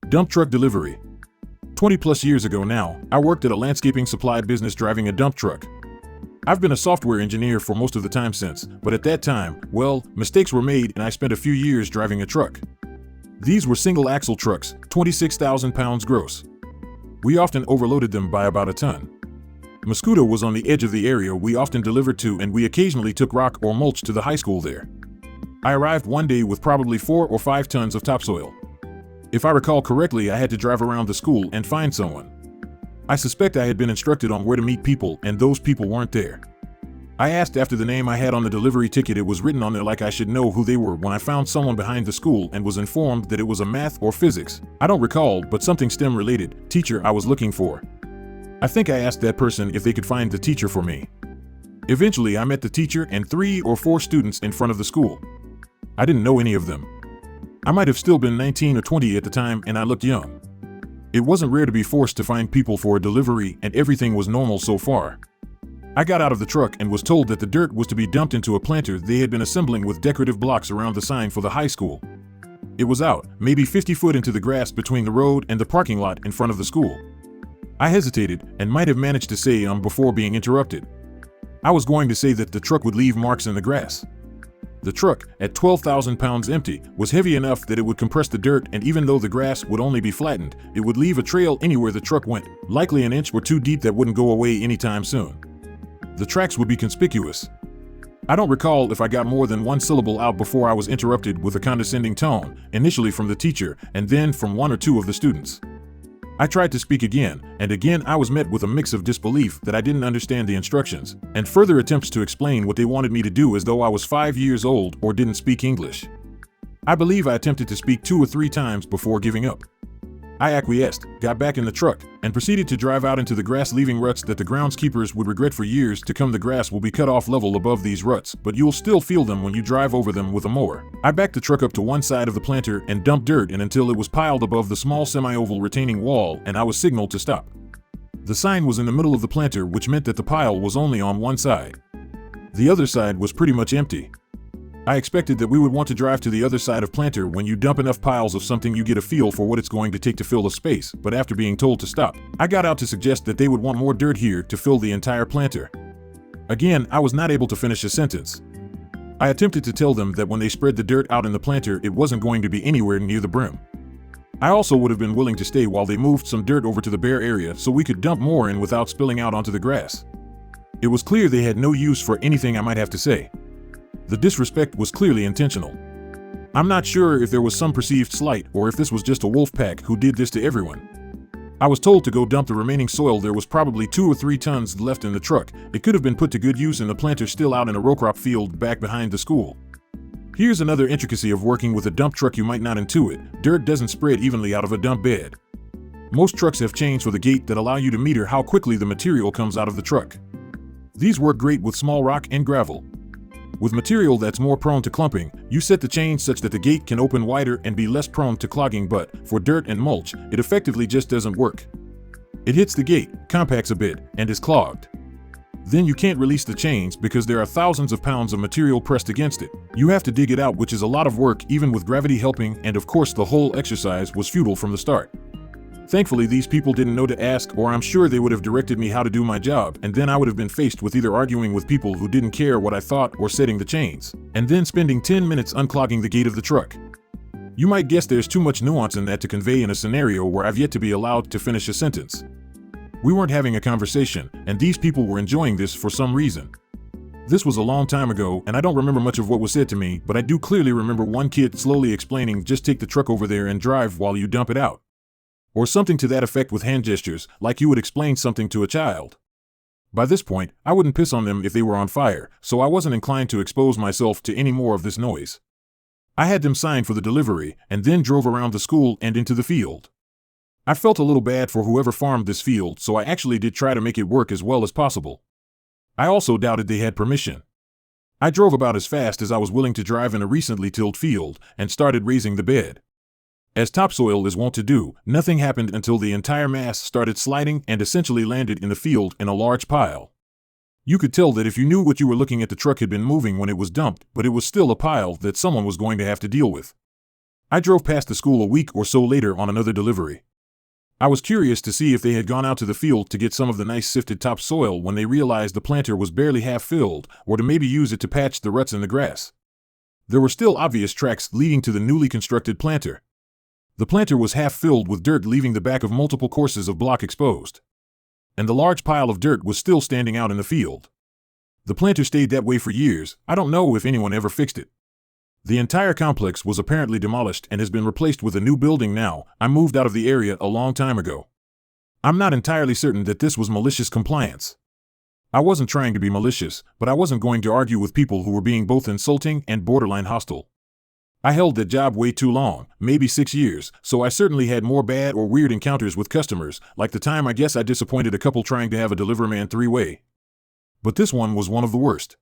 Dump truck delivery. 20 plus years ago now, I worked at a landscaping supply business driving a dump truck. I've been a software engineer for most of the time since, but at that time, well, mistakes were made and I spent a few years driving a truck. These were single axle trucks, 26,000 pounds gross. We often overloaded them by about a ton. Mosquito was on the edge of the area we often delivered to, and we occasionally took rock or mulch to the high school there. I arrived one day with probably 4 or 5 tons of topsoil. If I recall correctly, I had to drive around the school and find someone. I suspect I had been instructed on where to meet people, and those people weren't there. I asked after the name I had on the delivery ticket. It was written on there like I should know who they were when I found someone behind the school and was informed that it was a math or physics, I don't recall, but something STEM related, teacher I was looking for. I think I asked that person if they could find the teacher for me. Eventually I met the teacher and 3 or 4 students in front of the school. I didn't know any of them. I might have still been 19 or 20 at the time, and I looked young. It wasn't rare to be forced to find people for a delivery, and everything was normal so far. I got out of the truck and was told that the dirt was to be dumped into a planter they had been assembling with decorative blocks around the sign for the high school. It was out, maybe 50 foot into the grass between the road and the parking lot in front of the school. I hesitated and might have managed to say before being interrupted. I was going to say that the truck would leave marks in the grass. The truck, at 12,000 pounds empty, was heavy enough that it would compress the dirt, and even though the grass would only be flattened, it would leave a trail anywhere the truck went, likely an inch or 2 deep that wouldn't go away anytime soon. The tracks would be conspicuous. I don't recall if I got more than 1 syllable out before I was interrupted with a condescending tone, initially from the teacher and then from 1 or 2 of the students. I tried to speak again, and again I was met with a mix of disbelief that I didn't understand the instructions, and further attempts to explain what they wanted me to do as though I was 5 years old or didn't speak English. I believe I attempted to speak 2 or 3 times before giving up. I acquiesced, got back in the truck, and proceeded to drive out into the grass, leaving ruts that the groundskeepers would regret for years to come. The grass will be cut off level above these ruts, but you'll still feel them when you drive over them with a mower. I backed the truck up to one side of the planter and dumped dirt in until it was piled above the small semi-oval retaining wall, and I was signaled to stop. The sign was in the middle of the planter, which meant that the pile was only on one side. The other side was pretty much empty. I expected that we would want to drive to the other side of planter. When you dump enough piles of something, you get a feel for what it's going to take to fill a space, but after being told to stop, I got out to suggest that they would want more dirt here to fill the entire planter. Again, I was not able to finish a sentence. I attempted to tell them that when they spread the dirt out in the planter, it wasn't going to be anywhere near the brim. I also would have been willing to stay while they moved some dirt over to the bare area so we could dump more in without spilling out onto the grass. It was clear they had no use for anything I might have to say. The disrespect was clearly intentional. I'm not sure if there was some perceived slight or if this was just a wolf pack who did this to everyone. I was told to go dump the remaining soil. There was probably 2 or 3 tons left in the truck. It could have been put to good use in the planter still out in a row crop field back behind the school. Here's another intricacy of working with a dump truck you might not intuit. Dirt doesn't spread evenly out of a dump bed. Most trucks have chains for the gate that allow you to meter how quickly the material comes out of the truck. These work great with small rock and gravel. With material that's more prone to clumping, you set the chain such that the gate can open wider and be less prone to clogging, but for dirt and mulch, it effectively just doesn't work. It hits the gate, compacts a bit, and is clogged. Then you can't release the chains because there are thousands of pounds of material pressed against it. You have to dig it out, which is a lot of work even with gravity helping, and of course the whole exercise was futile from the start. Thankfully, these people didn't know to ask, or I'm sure they would have directed me how to do my job, and then I would have been faced with either arguing with people who didn't care what I thought or setting the chains, and then spending 10 minutes unclogging the gate of the truck. You might guess there's too much nuance in that to convey in a scenario where I've yet to be allowed to finish a sentence. We weren't having a conversation, and these people were enjoying this for some reason. This was a long time ago, and I don't remember much of what was said to me, but I do clearly remember one kid slowly explaining, "Just take the truck over there and drive while you dump it out." Or something to that effect with hand gestures, like you would explain something to a child. By this point, I wouldn't piss on them if they were on fire, so I wasn't inclined to expose myself to any more of this noise. I had them sign for the delivery, and then drove around the school and into the field. I felt a little bad for whoever farmed this field, so I actually did try to make it work as well as possible. I also doubted they had permission. I drove about as fast as I was willing to drive in a recently tilled field, and started raising the bed. As topsoil is wont to do, nothing happened until the entire mass started sliding and essentially landed in the field in a large pile. You could tell that if you knew what you were looking at, the truck had been moving when it was dumped, but it was still a pile that someone was going to have to deal with. I drove past the school a week or so later on another delivery. I was curious to see if they had gone out to the field to get some of the nice sifted topsoil when they realized the planter was barely half filled, or to maybe use it to patch the ruts in the grass. There were still obvious tracks leading to the newly constructed planter. The planter was half filled with dirt, leaving the back of multiple courses of block exposed. And the large pile of dirt was still standing out in the field. The planter stayed that way for years. I don't know if anyone ever fixed it. The entire complex was apparently demolished and has been replaced with a new building now. I moved out of the area a long time ago. I'm not entirely certain that this was malicious compliance. I wasn't trying to be malicious, but I wasn't going to argue with people who were being both insulting and borderline hostile. I held that job way too long, maybe 6 years, so I certainly had more bad or weird encounters with customers, like the time I guess I disappointed a couple trying to have a deliverman 3-way. But this one was one of the worst.